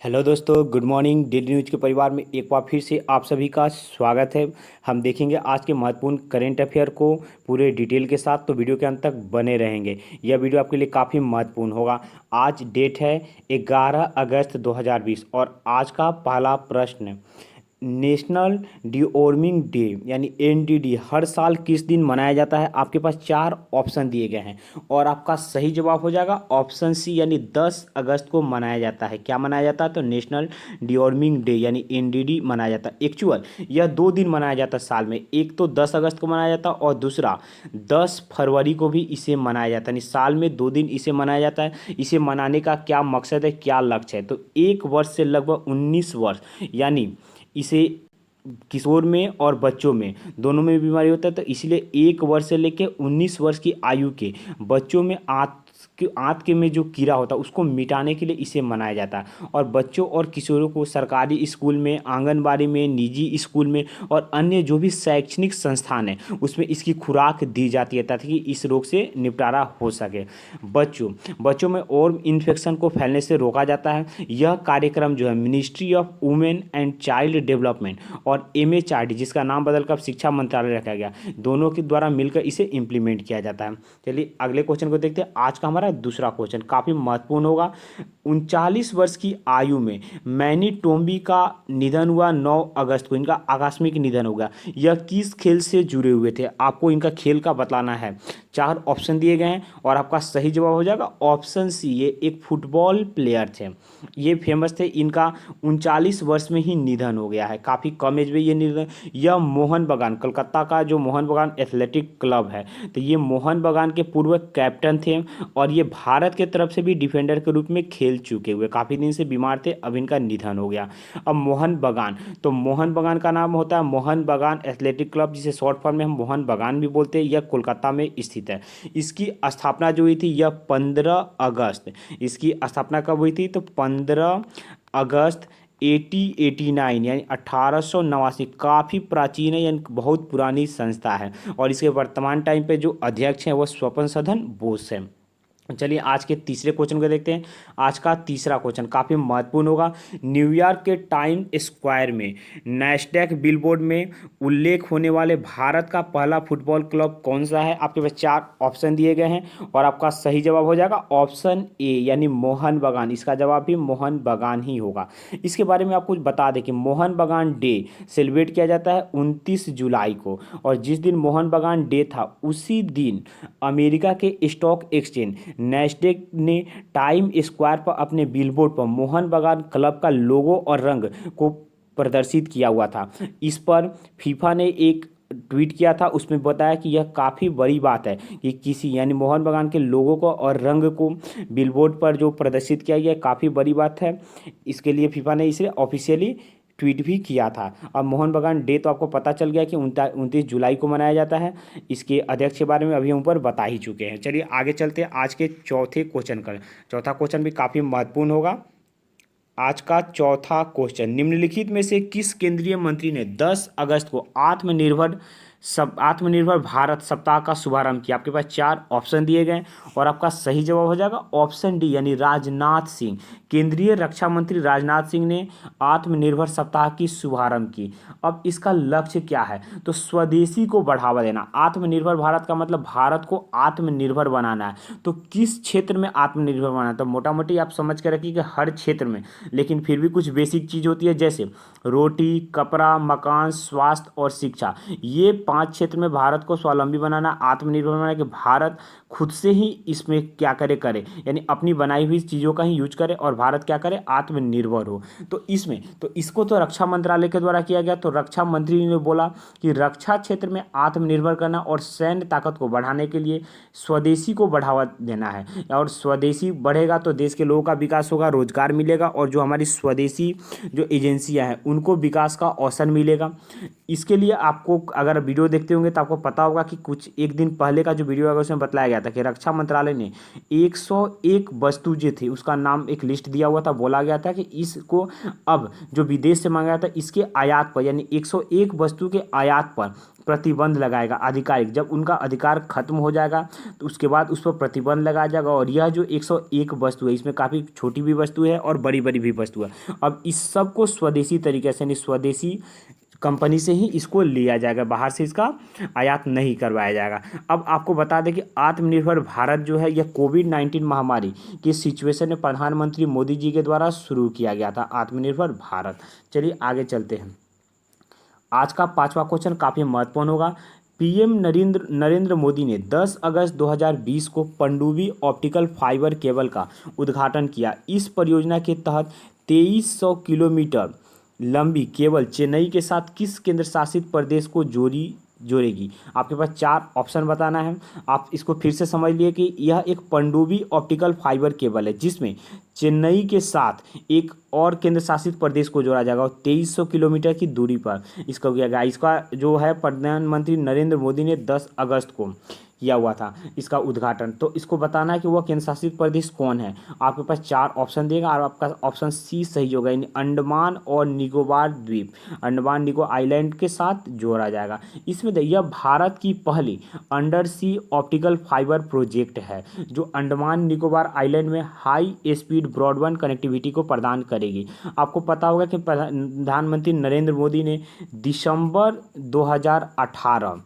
Hello दोस्तों, good morning. Daily news के परिवार में एक बार फिर से आप सभी का स्वागत है। हम देखेंगे आज के महत्वपूर्ण करेंट अफेयर को पूरे डिटेल के साथ, तो वीडियो के अंत तक बने रहेंगे। यह वीडियो आपके लिए काफ़ी महत्वपूर्ण होगा। आज डेट है 11 अगस्त 2020 और आज का पहला प्रश्न, नेशनल डिओर्मिंग डे यानी एनडीडी हर साल किस दिन मनाया जाता है? आपके पास चार ऑप्शन दिए गए हैं और आपका सही जवाब हो जाएगा ऑप्शन सी यानी 10 अगस्त को मनाया जाता है। क्या मनाया जाता है? तो नेशनल डिओर्मिंग डे यानी एनडीडी मनाया जाता है। एक्चुअल यह 2 दिन मनाया जाता है साल में, एक तो 10 अगस्त को मनाया जाता है और दूसरा 10 फरवरी को भी इसे मनाया जाता है। यानी साल में 2 दिन इसे मनाया जाता है। इसे मनाने का क्या मकसद है, क्या लक्ष्य है? तो एक वर्ष से लगभग 19 वर्ष यानी इसे किशोर में और बच्चों में दोनों में बीमारी होता है, तो इसलिए 1 वर्ष से लेकर 19 वर्ष की आयु के बच्चों में आंत के में जो कीड़ा होता है उसको मिटाने के लिए इसे मनाया जाता है। और बच्चों और किशोरों को सरकारी स्कूल में, आंगनबाड़ी में, निजी स्कूल में और अन्य जो भी शैक्षणिक संस्थान है उसमें इसकी खुराक दी जाती है ताकि इस रोग से निपटारा हो सके। बच्चों में और इन्फेक्शन को फैलने से रोका जाता है। यह कार्यक्रम जो है ministry of women and child development और एमएचआरडी, जिसका नाम बदलकर शिक्षा मंत्रालय रखा गया, दोनों के द्वारा मिलकर इसे इम्प्लीमेंट किया जाता है। चलिए अगले क्वेश्चन को देखते हैं। आज का हमारा दूसरा क्वेश्चन काफ़ी महत्वपूर्ण होगा। 39 वर्ष की आयु में मैनी टोम्बी का निधन हुआ 9 अगस्त को। इनका आकस्मिक निधन हो गया। यह किस खेल से जुड़े हुए थे? आपको इनका खेल का बताना है। चार ऑप्शन दिए गए हैं और आपका सही जवाब हो जाएगा ऑप्शन सी। ये एक फुटबॉल प्लेयर थे, ये फेमस थे। इनका 39 वर्ष में ही निधन हो गया है, काफ़ी कम एज में ये निधन। यह मोहन बगान, कलकत्ता का जो मोहन बगान एथलेटिक क्लब है, तो ये मोहन बगान के पूर्व कैप्टन थे और ये भारत के तरफ से भी डिफेंडर के रूप में खेल चुके हुए, काफ़ी दिन से बीमार थे, अब इनका निधन हो गया। अब मोहन बगान, तो मोहन बगान का नाम होता है मोहन बगान एथलेटिक क्लब, जिसे शॉर्ट फॉर्म में हम मोहन बगान भी बोलते हैं। यह कोलकाता में स्थित है। इसकी स्थापना जो हुई थी यह 15 अगस्त, इसकी स्थापना कब हुई थी? तो 15 अगस्त 1889 यानी 1889। काफ़ी प्राचीन है, यानी बहुत पुरानी संस्था है। और इसके वर्तमान टाइम पे जो अध्यक्ष हैं वह स्वपन सदन बोस है। चलिए आज के तीसरे क्वेश्चन को देखते हैं। आज का तीसरा क्वेश्चन काफ़ी महत्वपूर्ण होगा। न्यूयॉर्क के टाइम स्क्वायर में नैस्डैक बिलबोर्ड में उल्लेख होने वाले भारत का पहला फुटबॉल क्लब कौन सा है? आपके पास चार ऑप्शन दिए गए हैं और आपका सही जवाब हो जाएगा ऑप्शन ए यानी मोहन बगान। इसका जवाब भी मोहन बगान ही होगा। इसके बारे में आपको बता दें कि मोहन बगान डे सेलिब्रेट किया जाता है 29 जुलाई को, और जिस दिन मोहन बगान डे था उसी दिन अमेरिका के स्टॉक एक्सचेंज नैस्डैक ने टाइम स्क्वायर पर अपने बिलबोर्ड पर मोहन बगान क्लब का लोगो और रंग को प्रदर्शित किया हुआ था। इस पर फीफा ने एक ट्वीट किया था, उसमें बताया कि यह काफ़ी बड़ी बात है कि किसी यानी मोहन बगान के लोगों को और रंग को बिलबोर्ड पर जो प्रदर्शित किया गया, काफ़ी बड़ी बात है। इसके लिए फीफा ने इसे ऑफिशियली ट्वीट भी किया था। अब मोहन बगान डे तो आपको पता चल गया कि 29 जुलाई को मनाया जाता है। इसके अध्यक्ष के बारे में अभी हम ऊपर बता ही चुके हैं। चलिए आगे चलते हैं आज के चौथे क्वेश्चन का। चौथा क्वेश्चन भी काफ़ी महत्वपूर्ण होगा। आज का चौथा क्वेश्चन, निम्नलिखित में से किस केंद्रीय मंत्री ने 10 अगस्त को आत्मनिर्भर भारत सप्ताह का शुभारंभ किया? आपके पास चार ऑप्शन दिए गए और आपका सही जवाब हो जाएगा ऑप्शन डी यानी राजनाथ सिंह। केंद्रीय रक्षा मंत्री राजनाथ सिंह ने आत्मनिर्भर सप्ताह की शुभारंभ की। अब इसका लक्ष्य क्या है? तो स्वदेशी को बढ़ावा देना। आत्मनिर्भर भारत का मतलब भारत को आत्मनिर्भर बनाना है। तो किस क्षेत्र में आत्मनिर्भर बनाना है? तो मोटा मोटी आप समझ के रखिए कि हर क्षेत्र में, लेकिन फिर भी कुछ बेसिक चीज़ होती है जैसे रोटी, कपड़ा, मकान, स्वास्थ्य और शिक्षा। ये 5 क्षेत्र में भारत को स्वावलंबी बनाना, आत्मनिर्भर बनाना, कि भारत खुद से ही इसमें क्या करे यानी अपनी बनाई हुई चीज़ों का ही यूज करे और भारत क्या करे, आत्मनिर्भर हो। तो इसको तो रक्षा मंत्रालय के द्वारा किया गया। तो रक्षा मंत्री ने बोला कि रक्षा क्षेत्र में आत्मनिर्भर करना और सैन्य ताकत को बढ़ाने के लिए स्वदेशी को बढ़ावा देना है, और स्वदेशी बढ़ेगा तो देश के लोगों का विकास होगा, रोजगार मिलेगा और जो हमारी स्वदेशी जो एजेंसियां हैं उनको विकास का अवसर मिलेगा। इसके लिए आपको अगर वीडियो वीडियो देखते होंगे तो आपको पता होगा कि कुछ एक दिन पहले का जो वीडियो है उसमें बताया गया था कि रक्षा मंत्रालय ने 101 वस्तु जो थी उसका नाम एक लिस्ट दिया हुआ था। बोला गया था कि इसको अब जो विदेश से मंगाया था इसके आयात पर, यानी 101 वस्तु के आयात पर प्रतिबंध लगाएगा आधिकारिक। जब उनका अधिकार खत्म हो जाएगा तो उसके बाद उस पर प्रतिबंध लगाया जाएगा। और यह जो 101 वस्तु है इसमें काफ़ी छोटी भी वस्तु है और बड़ी बड़ी भी वस्तु है। अब इस सब को स्वदेशी तरीके से, यानी स्वदेशी कंपनी से ही इसको लिया जाएगा, बाहर से इसका आयात नहीं करवाया जाएगा। अब आपको बता दें कि आत्मनिर्भर भारत जो है यह कोविड-19 महामारी की सिचुएशन में प्रधानमंत्री मोदी जी के द्वारा शुरू किया गया था, आत्मनिर्भर भारत। चलिए आगे चलते हैं। आज का 5वां क्वेश्चन काफ़ी महत्वपूर्ण होगा। पीएम नरेंद्र मोदी ने 10 अगस्त 2020 को पनडुब्बी ऑप्टिकल फाइबर केबल का उद्घाटन किया। इस परियोजना के तहत 2300 किलोमीटर लंबी केबल चेन्नई के साथ किस केंद्र शासित प्रदेश को जोड़ेगी? आपके पास 4 ऑप्शन बताना है। आप इसको फिर से समझ लिए कि यह एक पनडुब्बी ऑप्टिकल फाइबर केबल है जिसमें चेन्नई के साथ एक और केंद्र शासित प्रदेश को जोड़ा जाएगा और 2300 किलोमीटर की दूरी पर इसका किया गया। इसका जो है प्रधानमंत्री नरेंद्र मोदी ने 10 अगस्त को किया हुआ था इसका उद्घाटन। तो इसको बताना है कि वह केंद्र शासित प्रदेश कौन है। आपके पास 4 ऑप्शन देगा और आपका ऑप्शन सी सही होगा, यानी अंडमान और निकोबार द्वीप, अंडमान निकोबार आइलैंड के साथ जोड़ा जाएगा। इसमें यह भारत की पहली अंडर सी ऑप्टिकल फाइबर प्रोजेक्ट है जो अंडमान निकोबार आइलैंड में हाई स्पीड ब्रॉडबैंड कनेक्टिविटी को प्रदान करेगी। आपको पता होगा कि प्रधानमंत्री नरेंद्र मोदी ने दिसंबर 2018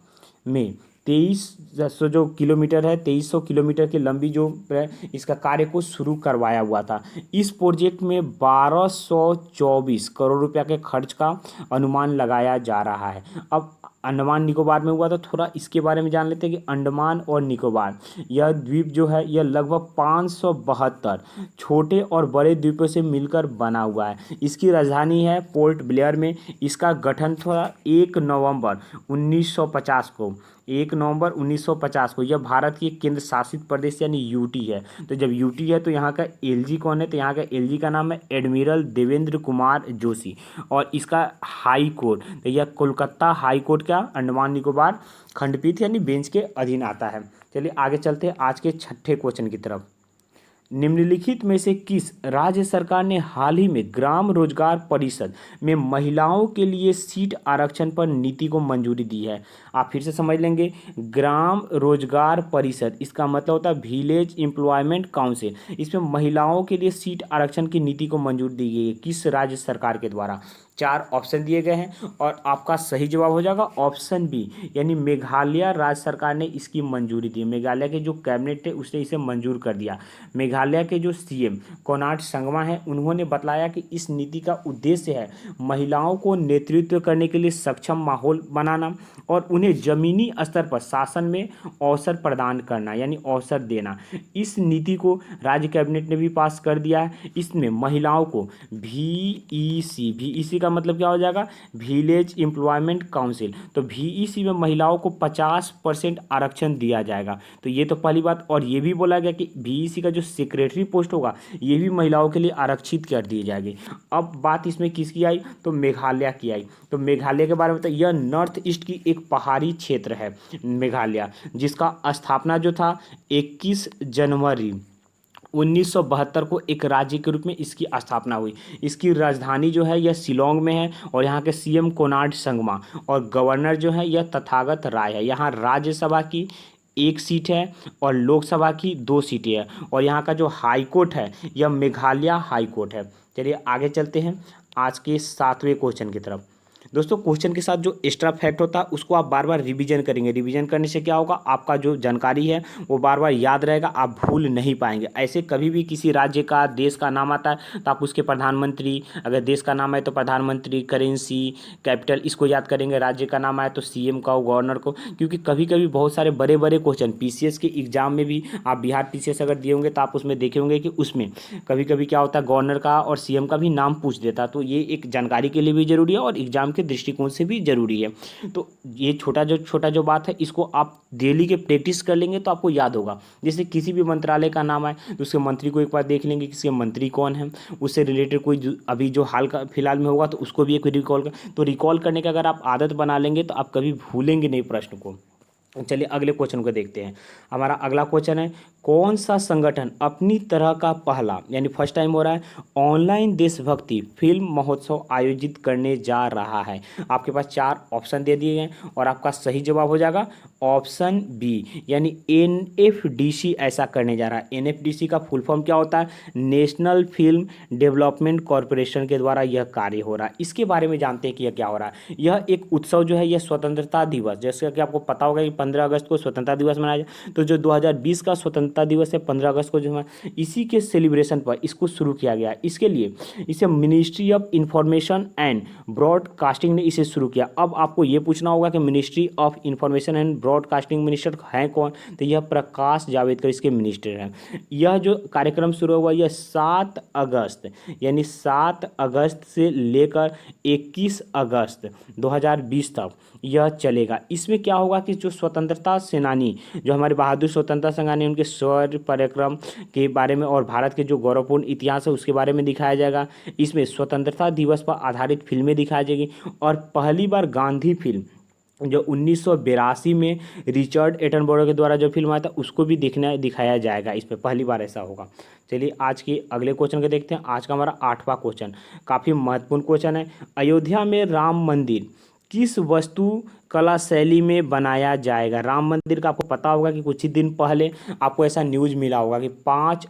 में 2300 जो किलोमीटर है, 2300 किलोमीटर की लंबी जो इसका कार्य को शुरू करवाया हुआ था। इस प्रोजेक्ट में 1224 करोड़ रुपया के खर्च का अनुमान लगाया जा रहा है। अब अंडमान निकोबार में हुआ तो थोड़ा इसके बारे में जान लेते हैं कि अंडमान और निकोबार यह द्वीप जो है यह लगभग 572 छोटे और बड़े द्वीपों से मिलकर बना हुआ है। इसकी राजधानी है पोर्ट ब्लेयर में। इसका गठन था 1 नवंबर 1950 को। यह भारत की केंद्र शासित प्रदेश यानी यूटी है। तो जब यूटी है तो यहाँ का एलजी कौन है? तो यहाँ का एलजी का नाम है एडमिरल देवेंद्र कुमार जोशी। और इसका हाई कोर्ट, तो यह कोलकाता हाई कोर्ट का अंडमान निकोबार खंडपीठ यानी बेंच के अधीन आता है। चलिए आगे चलते हैं आज के 6ठे क्वेश्चन की तरफ। निम्नलिखित में से किस राज्य सरकार ने हाल ही में ग्राम रोजगार परिषद में महिलाओं के लिए सीट आरक्षण पर नीति को मंजूरी दी है? आप फिर से समझ लेंगे। ग्राम रोजगार परिषद इसका मतलब होता है विलेज एम्प्लॉयमेंट काउंसिल। इसमें महिलाओं के लिए सीट आरक्षण की नीति को मंजूरी दी गई है किस राज्य सरकार के द्वारा? 4 ऑप्शन दिए गए हैं और आपका सही जवाब हो जाएगा ऑप्शन बी, यानी मेघालय राज्य सरकार ने इसकी मंजूरी दी। मेघालय के जो कैबिनेट है उसने इसे मंजूर कर दिया। मेघालय के जो सीएम कोनार्ड संगमा हैं उन्होंने बताया कि इस नीति का उद्देश्य है महिलाओं को नेतृत्व करने के लिए सक्षम माहौल बनाना और उन्हें जमीनी स्तर पर शासन में अवसर प्रदान करना, यानी अवसर देना। इस नीति को राज्य कैबिनेट ने भी पास कर दिया है। इसमें महिलाओं को VEC का मतलब क्या हो जाएगा? Village employment council. तो VEC में महिलाओं को 50% आरक्षण दिया जाएगा। तो ये तो पहली बात। और ये भी बोला गया कि VEC का जो सेक्रेटरी पोस्ट होगा ये भी महिलाओं के लिए आरक्षित कर दी जाएगी। अब बात इसमें किसकी आई? तो मेघालय की आई। तो मेघालय के बारे में बताइए। यह नॉर्थ ईस्ट की एक पहाड़ी क्षेत्र है मेघालय, जिसका स्थापना जो था 21 जनवरी 1972 को एक राज्य के रूप में इसकी स्थापना हुई। इसकी राजधानी जो है यह शिलोंग में है और यहाँ के सीएम कोनार्ड संगमा और गवर्नर जो है यह तथागत राय है। यहाँ राज्यसभा की 1 सीट है और लोकसभा की 2 सीटें हैं और यहाँ का जो हाई कोर्ट है यह मेघालय हाई कोर्ट है। चलिए आगे चलते हैं आज के 7वें क्वेश्चन की तरफ। दोस्तों क्वेश्चन के साथ जो एक्स्ट्रा फैक्ट होता है उसको आप बार बार रिवीजन करेंगे। रिवीजन करने से क्या होगा? आपका जो जानकारी है वो बार बार याद रहेगा, आप भूल नहीं पाएंगे। ऐसे कभी भी किसी राज्य का देश का नाम आता है तो आप उसके प्रधानमंत्री, अगर देश का नाम है तो प्रधानमंत्री, करेंसी, कैपिटल इसको याद करेंगे। राज्य का नाम आए तो सीएम का, गवर्नर को, क्योंकि कभी कभी बहुत सारे बड़े बड़े क्वेश्चन पीसीएस के एग्जाम में भी, आप बिहार पीसीएस अगर दिए होंगे तो आप उसमें देखे होंगे कि उसमें कभी कभी क्या होता है गवर्नर का और सीएम का भी नाम पूछ देता। तो ये एक जानकारी के लिए भी जरूरी है और एग्जाम एग्जाम के दृष्टिकोण से भी जरूरी है। तो ये छोटा जो बात है, इसको आप डेली के प्रैक्टिस कर लेंगे तो आपको याद होगा। जैसे किसी भी मंत्रालय का नाम आए तो उसके मंत्री को एक बार देख लेंगे, किसके मंत्री कौन है, उससे रिलेटेड कोई अभी जो हाल का फिलहाल में होगा तो उसको भी एक रिकॉल कर, तो रिकॉल करने का अगर आप आदत बना लेंगे तो आप कभी भूलेंगे नहीं प्रश्न को। चलिए अगले क्वेश्चन को देखते हैं। हमारा अगला क्वेश्चन है, कौन सा संगठन अपनी तरह का पहला यानी फर्स्ट टाइम हो रहा है ऑनलाइन देशभक्ति फिल्म महोत्सव आयोजित करने जा रहा है? आपके पास 4 ऑप्शन दे दिए गए और आपका सही जवाब हो जाएगा ऑप्शन बी, यानी एनएफडीसी ऐसा करने जा रहा है। एनएफडीसी का फुल फॉर्म क्या होता है? नेशनल फिल्म डेवलपमेंट कॉरपोरेशन के द्वारा यह कार्य हो रहा है। इसके बारे में जानते हैं कि यह क्या हो रहा है। यह एक उत्सव जो है, यह स्वतंत्रता दिवस, जैसे कि आपको पता होगा कि 15 अगस्त को स्वतंत्रता दिवस मनाया जाए, तो जो 2020 का स्वतंत्रता दिवस है 15 अगस्त को जो है, इसी के सेलिब्रेशन पर इसको शुरू किया गया। इसके लिए इसे ministry of information and broadcasting ने इसे शुरू किया। अब आपको ये पूछना होगा कि ministry of information and broadcasting minister हैं कौन? तो यह प्रकाश जावड़ेकर इसके मिनिस्टर हैं। यह जो कार्यक्रम शुरू हुआ यह 7 अगस्त यानी 7 अगस्त से लेकर 21 अगस्त 2020 तक यह चलेगा। इसमें क्या होगा कि जो स्वतंत्रता सेनानी, जो हमारे बहादुर स्वतंत्रता सेनानी, उनके शौर्य पराक्रम के बारे में और भारत के जो गौरवपूर्ण इतिहास है उसके बारे में दिखाया जाएगा। इसमें स्वतंत्रता दिवस पर आधारित फिल्में दिखाई जाएगी और पहली बार गांधी फिल्म जो 1982 में रिचर्ड एटनबरो के द्वारा जो फिल्म आया था उसको भी दिखाया जाएगा। इस पर पहली बार ऐसा होगा। चलिए आज के अगले क्वेश्चन को देखते हैं। आज का हमारा 8वां क्वेश्चन काफ़ी महत्वपूर्ण क्वेश्चन है। अयोध्या में राम मंदिर किस वस्तु कला शैली में बनाया जाएगा? राम मंदिर का आपको पता होगा कि कुछ ही दिन पहले आपको ऐसा न्यूज़ मिला होगा कि 5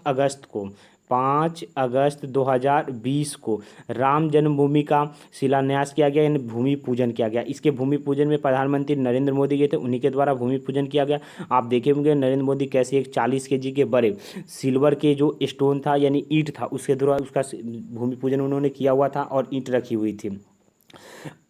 अगस्त 2020 को राम जन्मभूमि का शिलान्यास किया गया, यानी भूमि पूजन किया गया। इसके भूमि पूजन में प्रधानमंत्री नरेंद्र मोदी गए थे, उन्हीं के द्वारा भूमि पूजन किया गया। आप देखे होंगे नरेंद्र मोदी कैसे एक 40 kg के बड़े सिल्वर के जो स्टोन था यानी ईंट था उसके द्वारा उसका भूमि पूजन उन्होंने किया हुआ था और ईंट रखी हुई थी।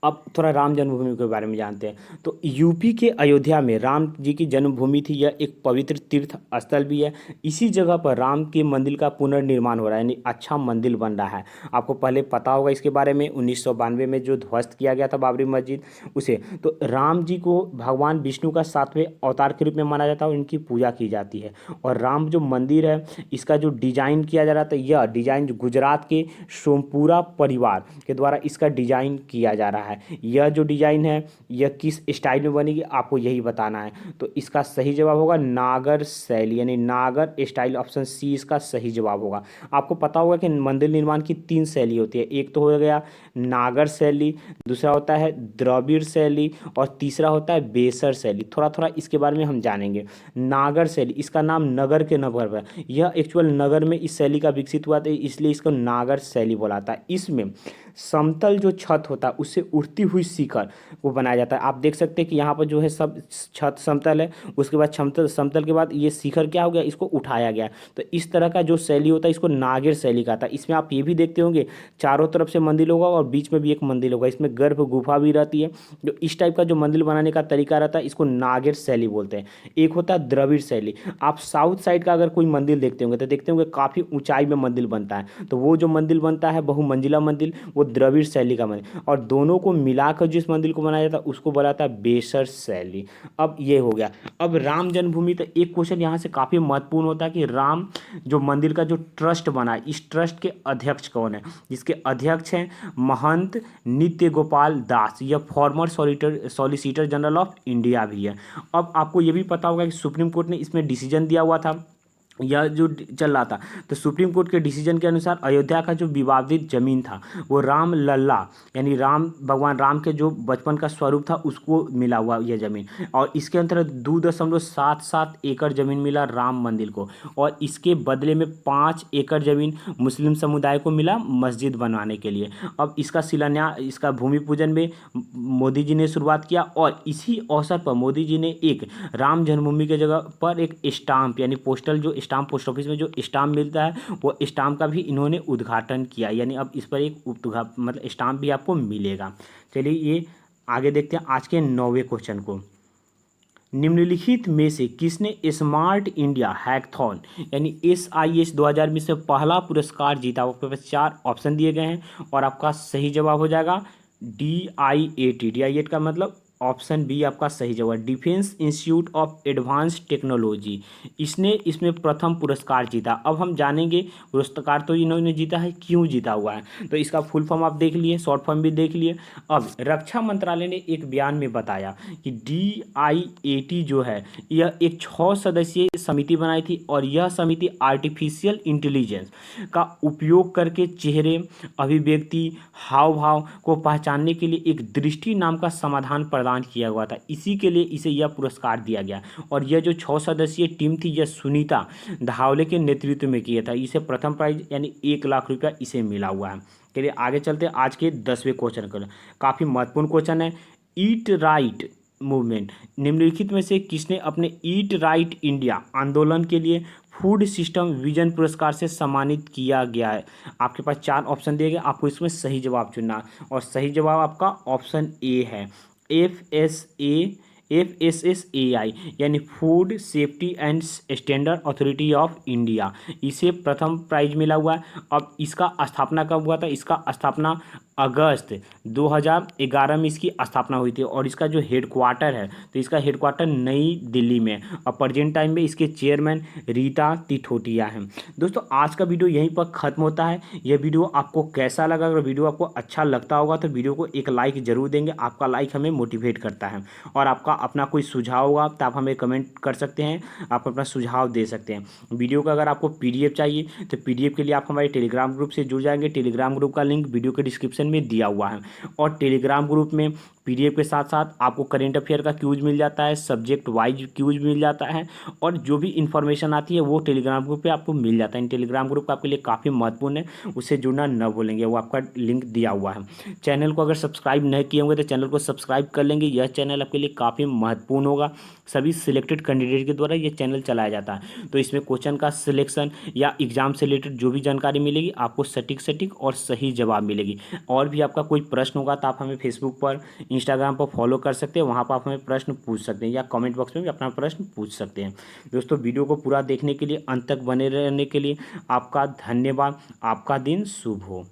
अब थोड़ा राम जन्मभूमि के बारे में जानते हैं। तो यूपी के अयोध्या में राम जी की जन्मभूमि थी। यह एक पवित्र तीर्थ स्थल भी है। इसी जगह पर राम के मंदिर का पुनर्निर्माण हो रहा है, यानी अच्छा मंदिर बन रहा है। आपको पहले पता होगा इसके बारे में 1992 में जो ध्वस्त किया गया था बाबरी मस्जिद उसे। तो राम जी को भगवान विष्णु का 7वें अवतार के रूप में माना जाता है और इनकी पूजा की जाती है। और राम जो मंदिर है इसका जो डिजाइन किया जा रहा था, यह डिजाइन गुजरात के सोमपुरा परिवार के द्वारा इसका डिजाइन किया जा रहा है। यह जो डिजाइन है यह किस स्टाइल में बनेगी आपको यही बताना है। तो इसका सही जवाब होगा नागर शैली, यानी नागर स्टाइल। ऑप्शन सी इसका सही जवाब होगा। आपको पता होगा कि मंदिर निर्माण की 3 शैली होती है। एक तो हो गया नागर शैली, दूसरा होता है द्रविड़ शैली और तीसरा होता है बेसर शैली। थोड़ा थोड़ा इसके बारे में हम जानेंगे। नागर शैली, इसका नाम नगर के नगर पर, यह एक्चुअल नगर में इस शैली का विकसित हुआ था, इसलिए इसको नागर शैली बोला था। इसमें समतल जो छत होता है उससे उठती हुई शिखर को बनाया जाता है। आप देख सकते हैं कि यहाँ पर जो है सब छत समतल है, उसके बाद समतल के बाद ये शिखर क्या हो गया, इसको उठाया गया। तो इस तरह का जो शैली होता है इसको नागर शैली कहता है। इसमें आप ये भी देखते होंगे चारों तरफ से मंदिर होगा और बीच में भी एक मंदिर होगा। इसमें गर्भ गुफा भी रहती है। जो इस टाइप का जो मंदिर बनाने का तरीका रहता है इसको नागर शैली बोलते हैं। एक होता है द्रविड़ शैली। आप साउथ साइड का अगर कोई मंदिर देखते होंगे तो देखते होंगे काफ़ी ऊंचाई में मंदिर बनता है, तो वो जो मंदिर बनता है बहुमंजिला मंदिर वो द्रविड़ शैली का मंदिर, और दोनों को मिलाकर जिस मंदिर को बनाया जाता है उसको बोला जाता है बेसर शैली। अब ये हो गया। अब राम जन्मभूमि, तो एक क्वेश्चन यहाँ से काफ़ी महत्वपूर्ण होता है कि राम जो मंदिर का जो ट्रस्ट बना है इस ट्रस्ट के अध्यक्ष कौन है? जिसके अध्यक्ष हैं महंत नित्य गोपाल दास। यह farmer solicitor general of India भी है। अब आपको ये भी पता होगा कि सुप्रीम कोर्ट ने इसमें डिसीजन दिया हुआ था, यह जो चल रहा था, तो सुप्रीम कोर्ट के डिसीजन के अनुसार अयोध्या का जो विवादित जमीन था वो राम लल्ला यानी भगवान राम के जो बचपन का स्वरूप था उसको मिला हुआ यह ज़मीन, और इसके अंतर्गत 2.77 एकड़ ज़मीन मिला राम मंदिर को, और इसके बदले में 5 एकड़ ज़मीन मुस्लिम समुदाय को मिला मस्जिद बनवाने के लिए। अब इसका शिलान्यास, इसका भूमि पूजन में मोदी जी ने शुरुआत किया, और इसी अवसर पर मोदी जी ने एक राम जन्मभूमि की जगह पर एक स्टाम्प यानी पोस्टल जो स्टाम्प पोस्ट ऑफिस में जो स्टाम्प मिलता है वो स्टाम्प का भी इन्होंने उद्घाटन किया, यानी अब इस पर एक मतलब स्टाम्प भी आपको मिलेगा। चलिए ये आगे देखते हैं आज के 9वें क्वेश्चन को। निम्नलिखित में से किसने स्मार्ट इंडिया हैकथॉन यानी SIS 2020 से पहला पुरस्कार जीता? आपके पास 4 ऑप्शन दिए गए हैं और आपका सही जवाब हो जाएगा DIAT का मतलब ऑप्शन बी आपका सही जवाब, defence institute of advance technology. इसने इसमें प्रथम पुरस्कार जीता। अब हम जानेंगे पुरस्कार तो इन्होंने जीता है, क्यों जीता हुआ है। तो इसका फुल फॉर्म आप देख लिए, शॉर्ट फॉर्म भी देख लिए। अब रक्षा मंत्रालय ने एक बयान में बताया कि DIAT जो है यह एक 6 सदस्यीय समिति बनाई थी और यह समिति आर्टिफिशियल इंटेलिजेंस का उपयोग करके चेहरे, अभिव्यक्ति, हाव भाव को पहचानने के लिए एक दृष्टि नाम का समाधान प्रदान किया हुआ था। इसी के लिए इसे यह पुरस्कार दिया गया। और यह जो 6 सदस्यीय टीम थी यह सुनीता धावले के नेतृत्व में किया था। इसे प्रथम प्राइज यानी 1 लाख रुपया इसे मिला हुआ है। चलिए आगे चलते हैं आज के 10वें क्वेश्चन को। काफ़ी महत्वपूर्ण क्वेश्चन है। ईट राइट मूवमेंट निम्नलिखित में से किसने अपने ईट राइट इंडिया आंदोलन के लिए फूड सिस्टम विजन पुरस्कार से सम्मानित किया गया है। आपके पास 4 ऑप्शन दिए गए, आपको इसमें सही जवाब चुनना है और सही जवाब आपका ऑप्शन ए है, FSSAI यानी food safety and standard authority of India. इसे प्रथम प्राइज मिला हुआ है। अब इसका स्थापना कब हुआ था? इसका स्थापना अगस्त 2011 में इसकी स्थापना हुई थी और इसका जो हेडक्वार्टर है तो इसका हेडक्वार्टर नई दिल्ली में है और प्रेजेंट टाइम में इसके चेयरमैन रीता तिथोटिया हैं। दोस्तों आज का वीडियो यहीं पर ख़त्म होता है। यह वीडियो आपको कैसा लगा? अगर वीडियो आपको अच्छा लगता होगा तो वीडियो को एक लाइक जरूर देंगे। आपका लाइक हमें मोटिवेट करता है। और आपका अपना कोई सुझाव होगा तो आप हमें कमेंट कर सकते हैं, आप अपना सुझाव दे सकते हैं। वीडियो का अगर आपको PDF चाहिए तो PDF के लिए आप हमारे टेलीग्राम ग्रुप से जुड़ जाएंगे। टेलीग्राम ग्रुप का लिंक वीडियो के डिस्क्रिप्शन में दिया हुआ है। और टेलीग्राम ग्रुप में PDF के साथ साथ आपको करेंट अफेयर का क्यूज मिल जाता है, सब्जेक्ट वाइज क्यूज मिल जाता है और जो भी इन्फॉर्मेशन आती है वो टेलीग्राम ग्रुप पे आपको मिल जाता है। इन टेलीग्राम ग्रुप आपके लिए काफ़ी महत्वपूर्ण है, उससे जुड़ना न भूलेंगे, वो आपका लिंक दिया हुआ है। चैनल को अगर सब्सक्राइब नहीं किए होंगे तो चैनल को सब्सक्राइब कर लेंगे। यह चैनल आपके लिए काफ़ी महत्वपूर्ण होगा। सभी सिलेक्टेड कैंडिडेट के द्वारा ये चैनल चलाया जाता है। तो इसमें क्वेश्चन का सिलेक्शन या एग्जाम से रिलेटेड जो भी जानकारी मिलेगी आपको सटीक और सही जवाब मिलेगी। और भी आपका कोई प्रश्न होगा तो आप हमें फेसबुक पर, इंस्टाग्राम पर फॉलो कर सकते हैं। वहाँ पर आप हमें प्रश्न पूछ सकते हैं या कमेंट बॉक्स में भी अपना प्रश्न पूछ सकते हैं। दोस्तों वीडियो को पूरा देखने के लिए, अंत तक बने रहने के लिए आपका धन्यवाद। आपका दिन शुभ हो।